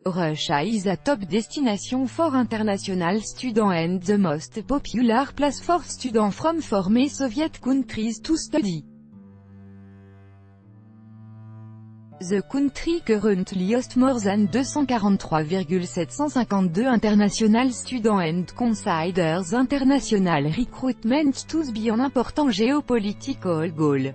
Russia is a top destination for international students and the most popular place for students from former Soviet countries to study. The country currently hosts more than 243,752 international students and considers international recruitment to be an important geopolitical goal.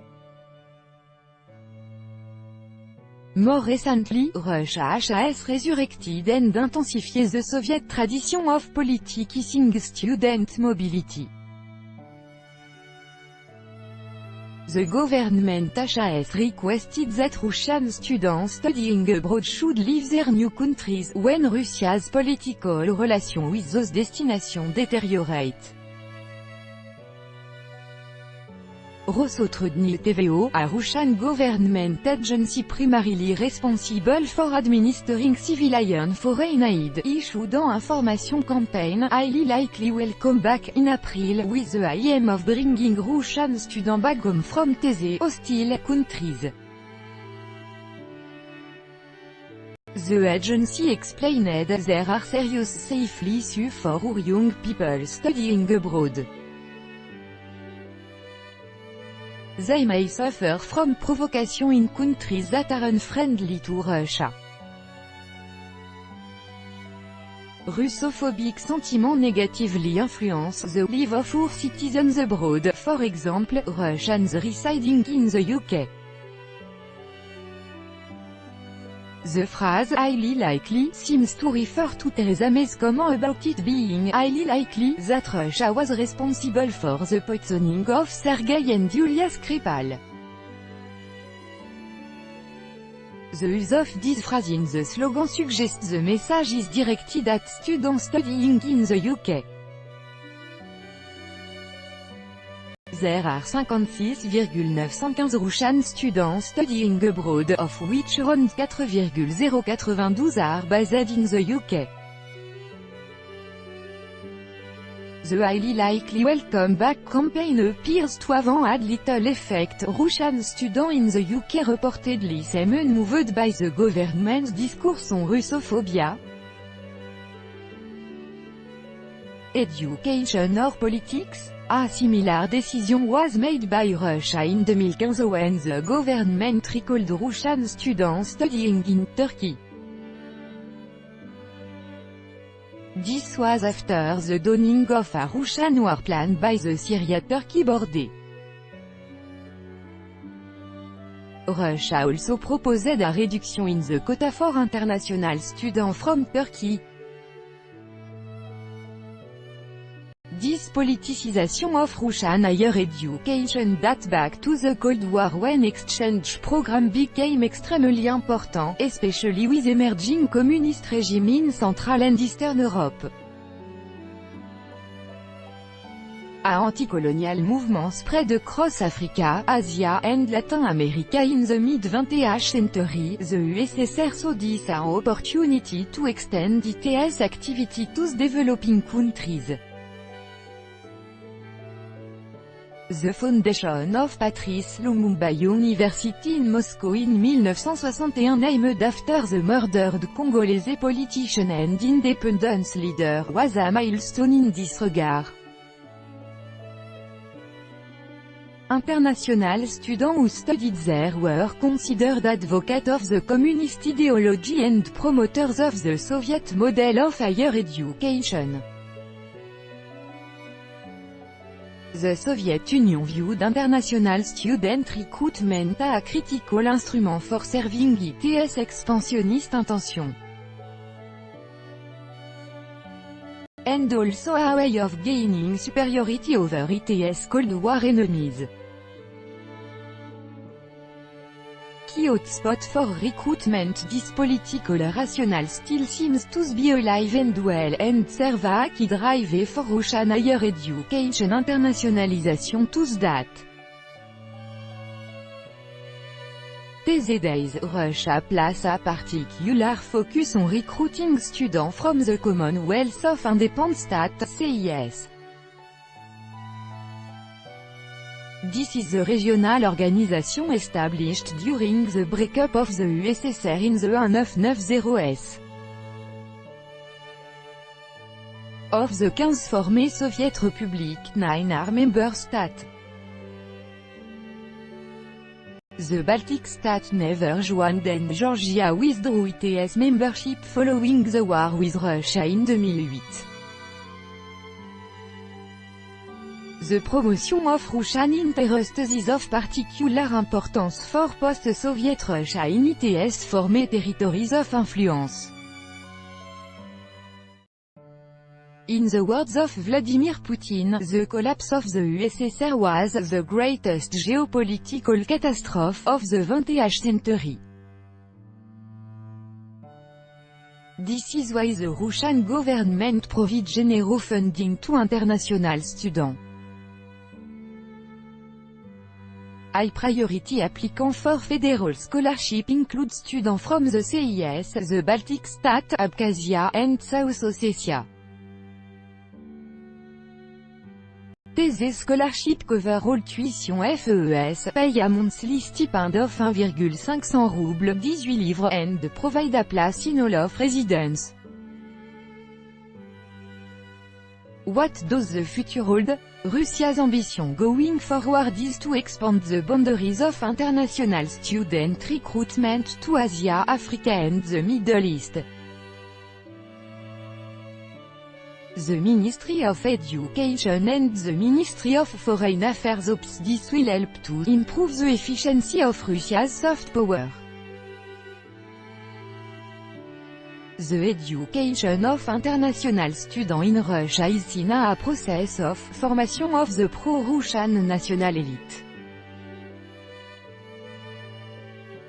More recently, Russia has resurrected and intensified the Soviet tradition of politicizing student mobility. The government has requested that Russian students studying abroad should leave their new countries when Russia's political relations with those destinations deteriorate. Rosotrudny TVO, a Russian government agency primarily responsible for administering civilian foreign aid, issued an information campaign highly likely will come back in April with the aim of bringing Russian students back home from these hostile countries. The agency explained there are serious safety issues for young people studying abroad. They may suffer from provocation in countries that are unfriendly to Russia. Russophobic sentiment negatively influence the life of our citizens abroad, for example, Russians residing in the UK. The phrase "highly likely" seems to refer to Theresa May's comment about it being highly likely that Russia was responsible for the poisoning of Sergei and Yulia Skripal. The use of this phrase in the slogan suggests the message is directed at students studying in the UK. There are 56,915 Russian students studying abroad, of which around 4,092 are based in the UK. The highly likely welcome back campaign appears to have had little effect. Russian students in the UK reportedly seem unmoved by the government's discourse on Russophobia. Education or politics? A similar decision was made by Russia in 2015 when the government recalled Russian students studying in Turkey. This was after the dawning of a Russian war plan by the Syria-Turkey border. Russia also proposed a reduction in the quota for international students from Turkey. This politicization of Russian higher education dates back to the Cold War when exchange programs became extremely important, especially with emerging communist regimes in Central and Eastern Europe. A anti-colonial movement spread across Africa, Asia, and Latin America in the mid-20th century. The USSR saw this an opportunity to extend its activity to the developing countries. The foundation of Patrice Lumumba University in Moscow in 1961 named after the murdered Congolese politician and independence leader was a milestone in this regard. International students who studied there were considered advocates of the communist ideology and promoters of the Soviet model of higher education. The Soviet Union viewed international student recruitment as a critical instrument for serving its expansionist intentions, and also a way of gaining superiority over its Cold War enemies. Key hotspot for recruitment. This political rationale still seems to be alive and well, and serve as a key driver for Russian higher education internationalization to date. These days, Russia places a particular focus on recruiting students from the Commonwealth of Independent States (CIS). This is the regional organization established during the breakup of the USSR in the 1990s. Of the 15 formés Soviet Republic, 9 are member states. The Baltic states never joined and Georgia withdrew its membership following the war with Russia in 2008. The promotion of Russian interests is of particular importance for post-Soviet Russia in its former territories of influence. In the words of Vladimir Putin, the collapse of the USSR was the greatest geopolitical catastrophe of the 20th century. This is why the Russian government provides general funding to international students. High priority applicants for federal scholarship include students from the CIS, the Baltic states, Abkhazia, and South Ossetia. These scholarships cover all tuition FES, pay a monthly stipend of 1,500 roubles, 18 livres, and provide a place in all of residence. What does the future hold? Russia's ambition going forward is to expand the boundaries of international student recruitment to Asia, Africa and the Middle East. The Ministry of Education and the Ministry of Foreign Affairs hopes this will help to improve the efficiency of Russia's soft power. The education of international students in Russia is seen as a process of formation of the pro-Russian national elite.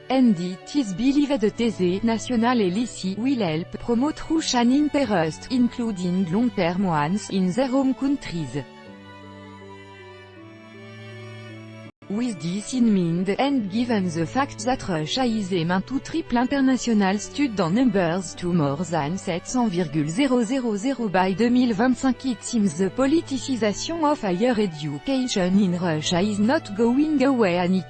And it is believed that the national elite will help promote Russian interests, including long-term ones, in their home countries. With this in mind, and given the fact that Russia is aiming to triple international student numbers to more than 700,000 by 2025, it seems the politicization of higher education in Russia is not going away anytime